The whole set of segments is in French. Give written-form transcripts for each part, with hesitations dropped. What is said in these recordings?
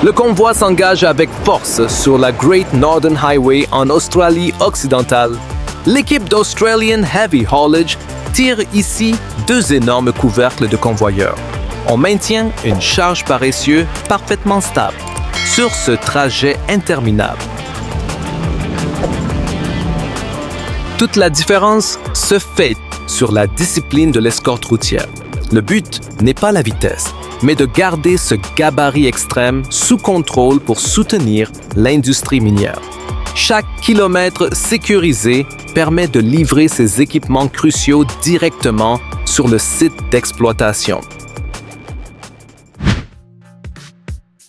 Le convoi s'engage avec force sur la Great Northern Highway en Australie occidentale. L'équipe d'Australian Heavy Haulage tire ici 2 énormes couvercles de convoyeurs. On maintient une charge par essieu parfaitement stable sur ce trajet interminable. Toute la différence se fait sur la discipline de l'escorte routière. Le but n'est pas la vitesse, mais de garder ce gabarit extrême sous contrôle pour soutenir l'industrie minière. Chaque kilomètre sécurisé permet de livrer ces équipements cruciaux directement sur le site d'exploitation.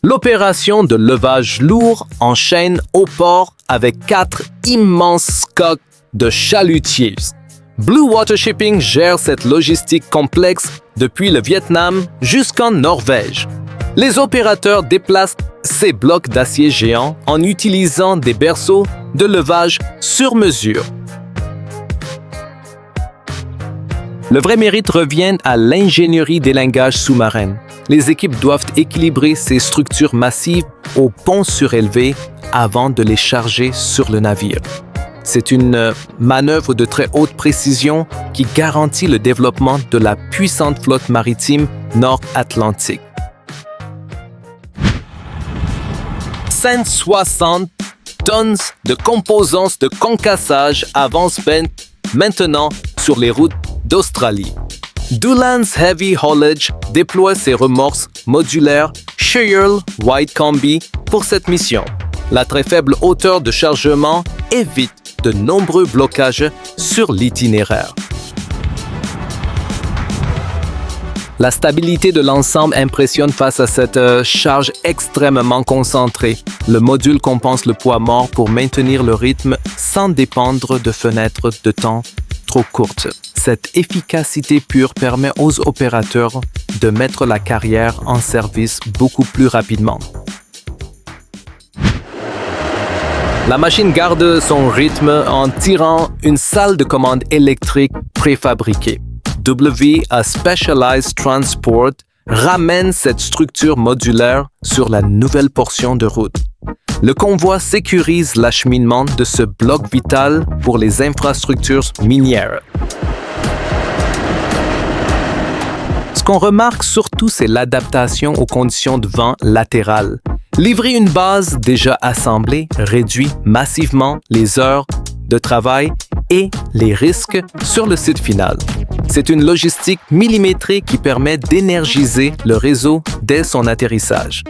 L'opération de levage lourd enchaîne au port avec 4 immenses coques de chalutiers. Blue Water Shipping gère cette logistique complexe depuis le Vietnam jusqu'en Norvège. Les opérateurs déplacent ces blocs d'acier géants en utilisant des berceaux de levage sur mesure. Le vrai mérite revient à l'ingénierie d'élingage sous-marin. Les équipes doivent équilibrer ces structures massives au pont surélevé avant de les charger sur le navire. C'est une manœuvre de très haute précision qui garantit le développement de la puissante flotte maritime nord-atlantique. 160 tonnes de composants de concassage avancent maintenant sur les routes d'Australie. Doolan's Heavy Haulage déploie ses remorques modulaires Shearl Wide Combi pour cette mission. La très faible hauteur de chargement évite de nombreux blocages sur l'itinéraire. La stabilité de l'ensemble impressionne face à cette charge extrêmement concentrée. Le module compense le poids mort pour maintenir le rythme sans dépendre de fenêtres de temps trop courtes. Cette efficacité pure permet aux opérateurs de mettre la carrière en service beaucoup plus rapidement. La machine garde son rythme en tirant une salle de commande électrique préfabriquée. WA Specialized Transport ramène cette structure modulaire sur la nouvelle portion de route. Le convoi sécurise l'acheminement de ce bloc vital pour les infrastructures minières. Ce qu'on remarque surtout, c'est l'adaptation aux conditions de vent latérales. Livrer une base déjà assemblée réduit massivement les heures de travail et les risques sur le site final. C'est une logistique millimétrée qui permet d'énergiser le réseau dès son atterrissage.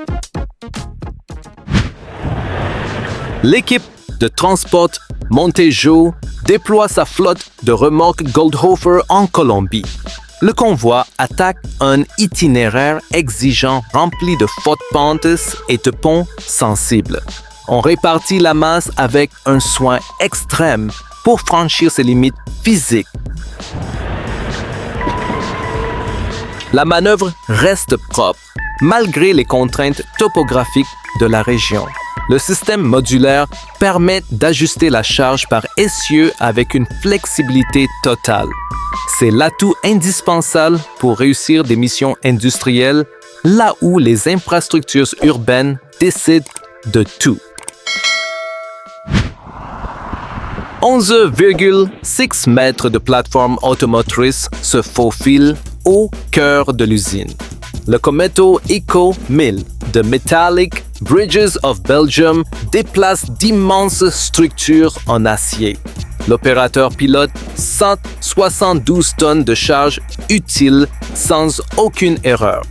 L'équipe de transport Montejo déploie sa flotte de remorques Goldhofer en Colombie. Le convoi attaque un itinéraire exigeant rempli de fortes pentes et de ponts sensibles. On répartit la masse avec un soin extrême pour franchir ses limites physiques. La manœuvre reste propre, malgré les contraintes topographiques de la région. Le système modulaire permet d'ajuster la charge par essieu avec une flexibilité totale. C'est l'atout indispensable pour réussir des missions industrielles, là où les infrastructures urbaines décident de tout. 11,6 mètres de plateforme automotrice se faufilent au cœur de l'usine. Le Cometo Eco 1000 de Metallic Bridges of Belgium déplace d'immenses structures en acier. L'opérateur pilote 172 tonnes de charge utile sans aucune erreur.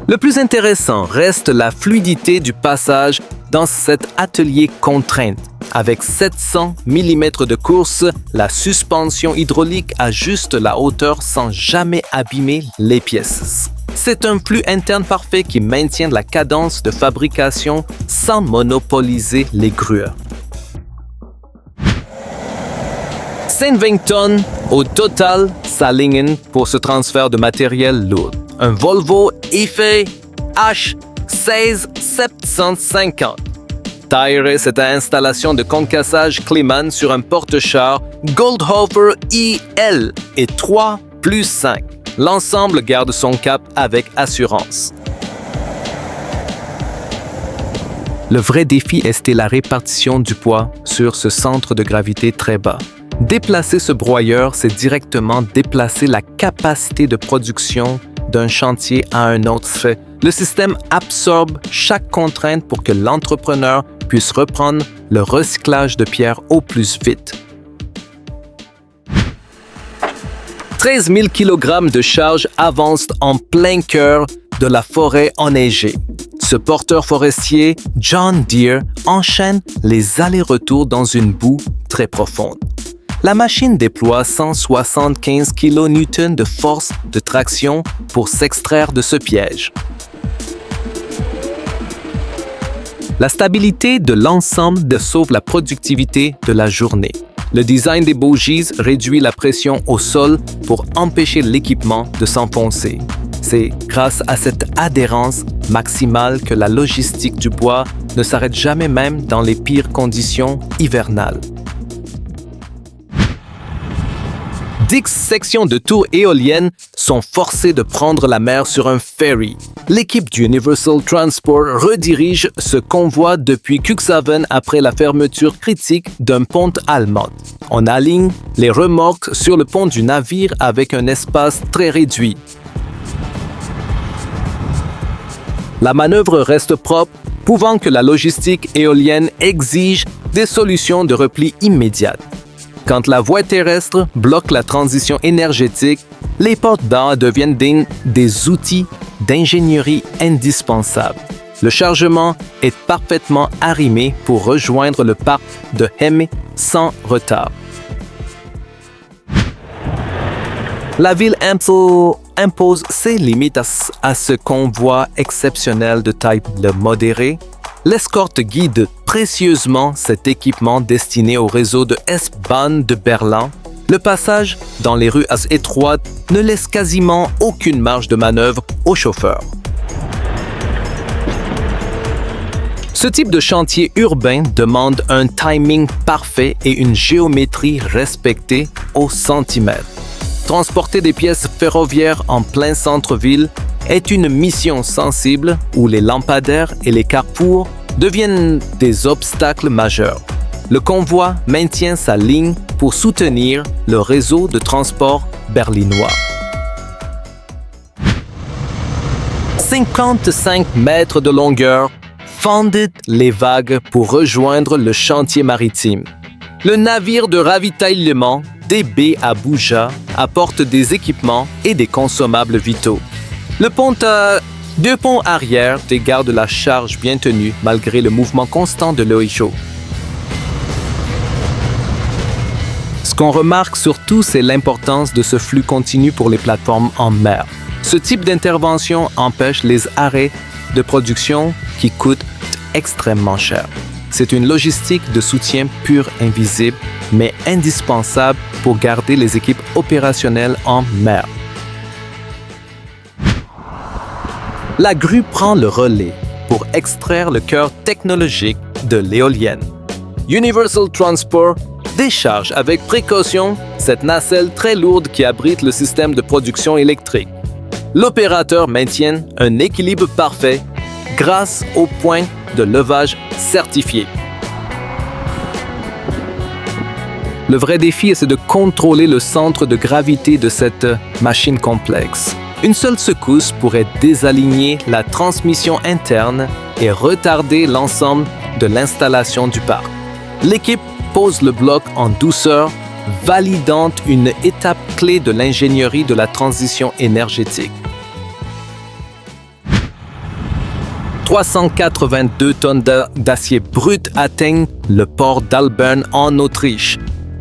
Le plus intéressant reste la fluidité du passage dans cet atelier contraint. Avec 700 mm de course, la suspension hydraulique ajuste la hauteur sans jamais abîmer les pièces. C'est un flux interne parfait qui maintient la cadence de fabrication sans monopoliser les grueurs. 120 tonnes au total s'alignent pour ce transfert de matériel lourd. Un Volvo EFE H16750. Tire cette installation de concassage Kleemann sur un porte-char Goldhofer IL et 3+5. l'ensemble garde son cap avec assurance. Le vrai défi est la répartition du poids sur ce centre de gravité très bas. Déplacer ce broyeur, c'est directement déplacer la capacité de production d'un chantier à un autre. Le système absorbe chaque contrainte pour que l'entrepreneur puisse reprendre le recyclage de pierres au plus vite. 13 000 kg de charge avancent en plein cœur de la forêt enneigée. Ce porteur forestier, John Deere, enchaîne les allers-retours dans une boue très profonde. La machine déploie 175 kN de force de traction pour s'extraire de ce piège. La stabilité de l'ensemble sauve la productivité de la journée. Le design des bogies réduit la pression au sol pour empêcher l'équipement de s'enfoncer. C'est grâce à cette adhérence maximale que la logistique du bois ne s'arrête jamais même dans les pires conditions hivernales. 10 sections de tours éoliennes sont forcées de prendre la mer sur un ferry. L'équipe du Universal Transport redirige ce convoi depuis Cuxhaven après la fermeture critique d'un pont allemand. On aligne les remorques sur le pont du navire avec un espace très réduit. La manœuvre reste propre, prouvant que la logistique éolienne exige des solutions de repli immédiates. Quand la voie terrestre bloque la transition énergétique, les porte-barres deviennent des outils d'ingénierie indispensables. Le chargement est parfaitement arrimé pour rejoindre le parc de Hemme sans retard. La ville impose ses limites à ce convoi exceptionnel de taille modérée. L'escorte guide précieusement cet équipement destiné au réseau de S-Bahn de Berlin. Le passage dans les rues étroites ne laisse quasiment aucune marge de manœuvre au chauffeur. Ce type de chantier urbain demande un timing parfait et une géométrie respectée au centimètre. Transporter des pièces ferroviaires en plein centre-ville est une mission sensible où les lampadaires et les carrefours deviennent des obstacles majeurs. Le convoi maintient sa ligne pour soutenir le réseau de transport berlinois. 55 mètres de longueur fendent les vagues pour rejoindre le chantier maritime. Le navire de ravitaillement DB Abuja apporte des équipements et des consommables vitaux. Le pont a 2 ponts arrière garde la charge bien tenue malgré le mouvement constant de l'eau chaude. Ce qu'on remarque surtout, c'est l'importance de ce flux continu pour les plateformes en mer. Ce type d'intervention empêche les arrêts de production qui coûtent extrêmement cher. C'est une logistique de soutien pur invisible, mais indispensable pour garder les équipes opérationnelles en mer. La grue prend le relais pour extraire le cœur technologique de l'éolienne. Universal Transport décharge avec précaution cette nacelle très lourde qui abrite le système de production électrique. L'opérateur maintient un équilibre parfait grâce au point de levage certifié. Le vrai défi, c'est de contrôler le centre de gravité de cette machine complexe. Une seule secousse pourrait désaligner la transmission interne et retarder l'ensemble de l'installation du parc. L'équipe pose le bloc en douceur, validant une étape clé de l'ingénierie de la transition énergétique. 382 tonnes d'acier brut atteignent le port d'Albern en Autriche.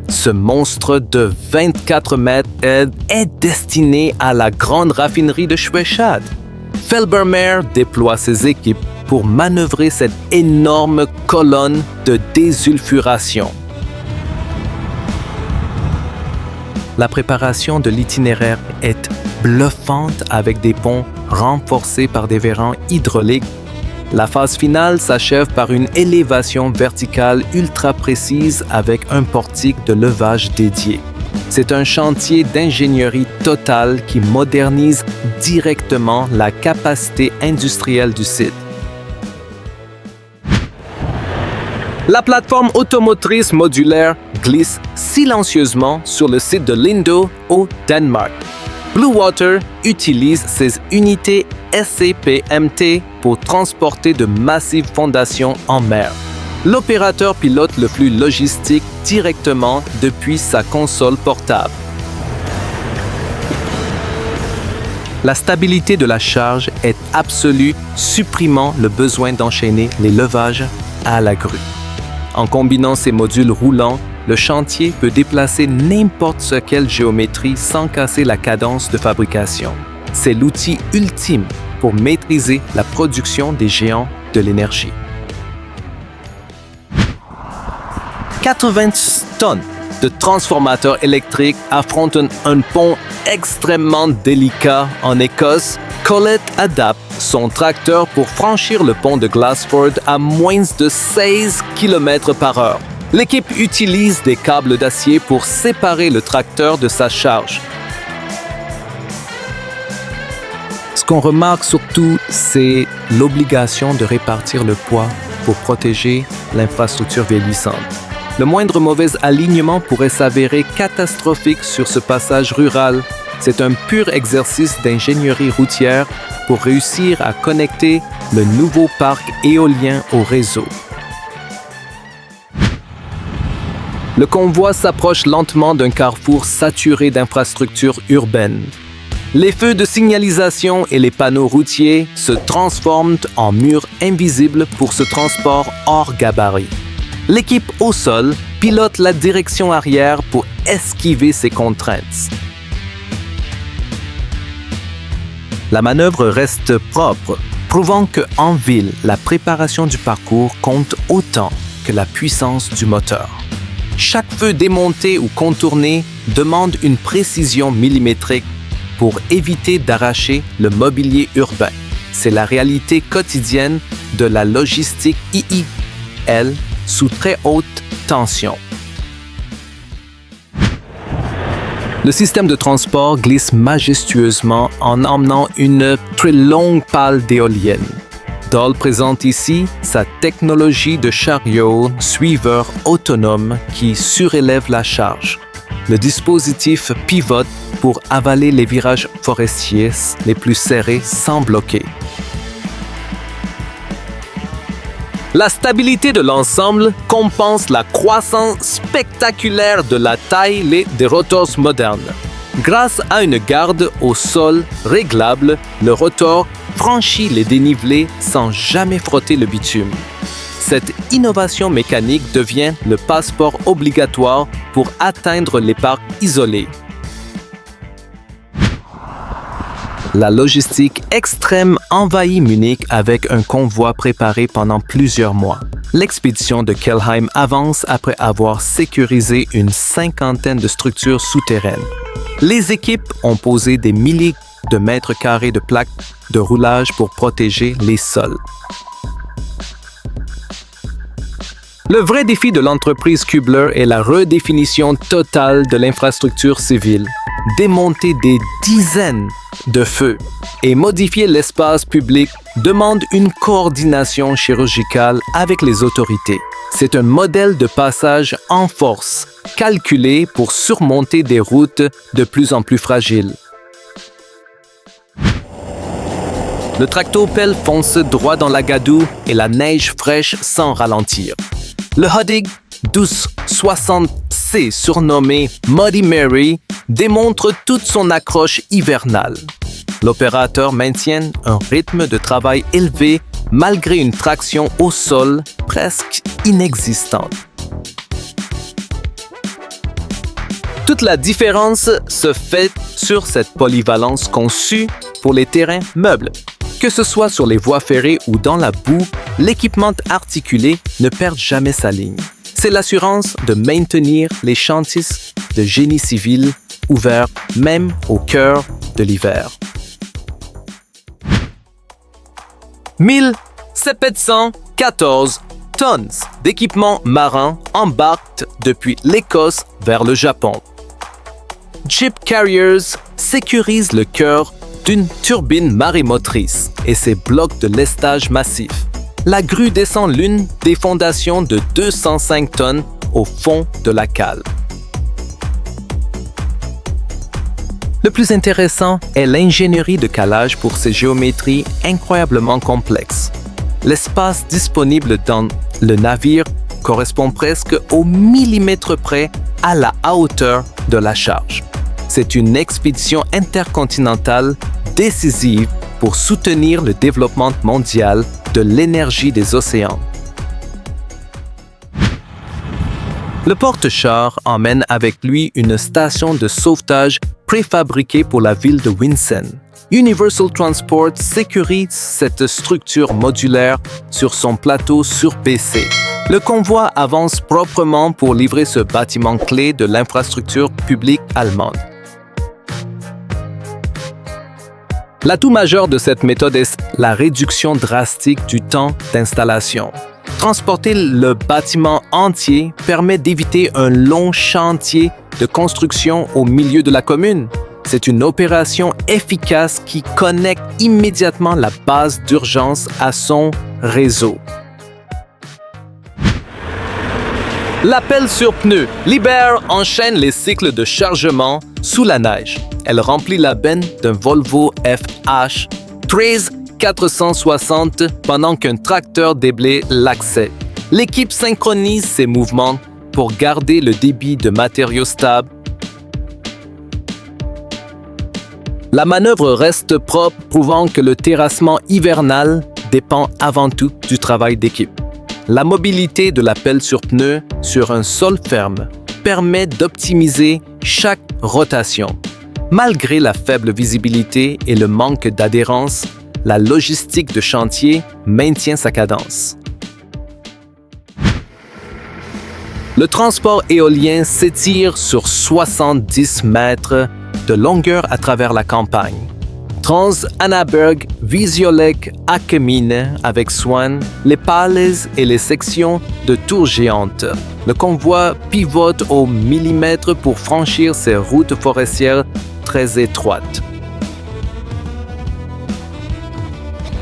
Ce monstre de 24 mètres est destiné à la grande raffinerie de Schwechat. Felbermayr déploie ses équipes pour manœuvrer cette énorme colonne de désulfuration. La préparation de l'itinéraire est bluffante avec des ponts renforcés par des vérins hydrauliques. La phase finale s'achève par une élévation verticale ultra précise avec un portique de levage dédié. C'est un chantier d'ingénierie totale qui modernise directement la capacité industrielle du site. La plateforme automotrice modulaire glisse silencieusement sur le site de Lindo au Danemark. Blue Water utilise ses unités SCPMT pour transporter de massives fondations en mer. L'opérateur pilote le flux logistique directement depuis sa console portable. La stabilité de la charge est absolue, supprimant le besoin d'enchaîner les levages à la grue. En combinant ces modules roulants, le chantier peut déplacer n'importe quelle géométrie sans casser la cadence de fabrication. C'est l'outil ultime pour maîtriser la production des géants de l'énergie. 80 tonnes de transformateurs électriques affrontent un pont extrêmement délicat en Écosse. Colette adapte son tracteur pour franchir le pont de Glassford à moins de 16 km/h. L'équipe utilise des câbles d'acier pour séparer le tracteur de sa charge. Ce qu'on remarque surtout, c'est l'obligation de répartir le poids pour protéger l'infrastructure vieillissante. Le moindre mauvais alignement pourrait s'avérer catastrophique sur ce passage rural. C'est un pur exercice d'ingénierie routière pour réussir à connecter le nouveau parc éolien au réseau. Le convoi s'approche lentement d'un carrefour saturé d'infrastructures urbaines. Les feux de signalisation et les panneaux routiers se transforment en murs invisibles pour ce transport hors gabarit. L'équipe au sol pilote la direction arrière pour esquiver ces contraintes. La manœuvre reste propre, prouvant qu'en ville, la préparation du parcours compte autant que la puissance du moteur. Chaque feu démonté ou contourné demande une précision millimétrique pour éviter d'arracher le mobilier urbain. C'est la réalité quotidienne de la logistique IIL sous très haute tension. Le système de transport glisse majestueusement en emmenant une très longue pale d'éolienne. Dole présente ici sa technologie de chariot suiveur autonome qui surélève la charge. Le dispositif pivote pour avaler les virages forestiers les plus serrés sans bloquer. La stabilité de l'ensemble compense la croissance spectaculaire de la taille des rotors modernes. Grâce à une garde au sol réglable, le rotor franchit les dénivelés sans jamais frotter le bitume. Cette innovation mécanique devient le passeport obligatoire pour atteindre les parcs isolés. La logistique extrême envahit Munich avec un convoi préparé pendant plusieurs mois. L'expédition de Kelheim avance après avoir sécurisé une cinquantaine de structures souterraines. Les équipes ont posé des milliers de mètres carrés de plaques de roulage pour protéger les sols. Le vrai défi de l'entreprise Kübler est la redéfinition totale de l'infrastructure civile. Démonter des dizaines de feux et modifier l'espace public demande une coordination chirurgicale avec les autorités. C'est un modèle de passage en force, calculé pour surmonter des routes de plus en plus fragiles. Le tractopelle fonce droit dans la gadoue et la neige fraîche sans ralentir. Le Hudig 1260C, surnommé Muddy Mary, démontre toute son accroche hivernale. L'opérateur maintient un rythme de travail élevé malgré une traction au sol presque inexistante. Toute la différence se fait sur cette polyvalence conçue pour les terrains meubles. Que ce soit sur les voies ferrées ou dans la boue, l'équipement articulé ne perd jamais sa ligne. C'est l'assurance de maintenir les chantiers de génie civil ouverts même au cœur de l'hiver. 1714 tonnes d'équipements marins embarquent depuis l'Écosse vers le Japon. Jeep Carriers sécurise le cœur d'une turbine marémotrice et ses blocs de lestage massifs. La grue descend l'une des fondations de 205 tonnes au fond de la cale. Le plus intéressant est l'ingénierie de calage pour ces géométries incroyablement complexes. L'espace disponible dans le navire correspond presque au millimètre près à la hauteur de la charge. C'est une expédition intercontinentale décisive pour soutenir le développement mondial de l'énergie des océans. Le porte-chars emmène avec lui une station de sauvetage préfabriquée pour la ville de Winsen. Universal Transport sécurise cette structure modulaire sur son plateau surbaissé. Le convoi avance proprement pour livrer ce bâtiment clé de l'infrastructure publique allemande. L'atout majeur de cette méthode est la réduction drastique du temps d'installation. Transporter le bâtiment entier permet d'éviter un long chantier de construction au milieu de la commune. C'est une opération efficace qui connecte immédiatement la base d'urgence à son réseau. La pelle sur pneu. Liebherr enchaîne les cycles de chargement sous la neige. Elle remplit la benne d'un Volvo FH 13460 pendant qu'un tracteur déblaye l'accès. L'équipe synchronise ses mouvements pour garder le débit de matériaux stable. La manœuvre reste propre, prouvant que le terrassement hivernal dépend avant tout du travail d'équipe. La mobilité de la pelle sur pneu sur un sol ferme permet d'optimiser chaque rotation. Malgré la faible visibilité et le manque d'adhérence, la logistique de chantier maintient sa cadence. Le transport éolien s'étire sur 70 mètres de longueur à travers la campagne. Trans-Annaberg, Visiolek, Akemine avec soin, les pales et les sections de tours géantes. Le convoi pivote au millimètre pour franchir ces routes forestières très étroites.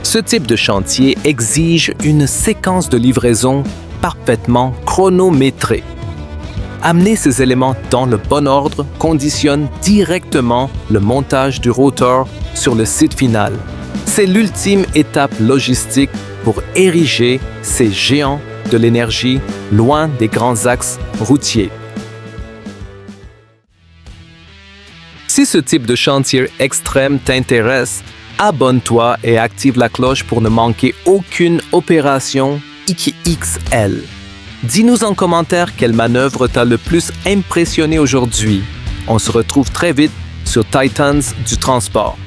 Ce type de chantier exige une séquence de livraison parfaitement chronométrée. Amener ces éléments dans le bon ordre conditionne directement le montage du rotor sur le site final. C'est l'ultime étape logistique pour ériger ces géants de l'énergie loin des grands axes routiers. Si ce type de chantier extrême t'intéresse, abonne-toi et active la cloche pour ne manquer aucune opération XXL. Dis-nous en commentaire quelle manœuvre t'a le plus impressionné aujourd'hui. On se retrouve très vite sur Titans du transport.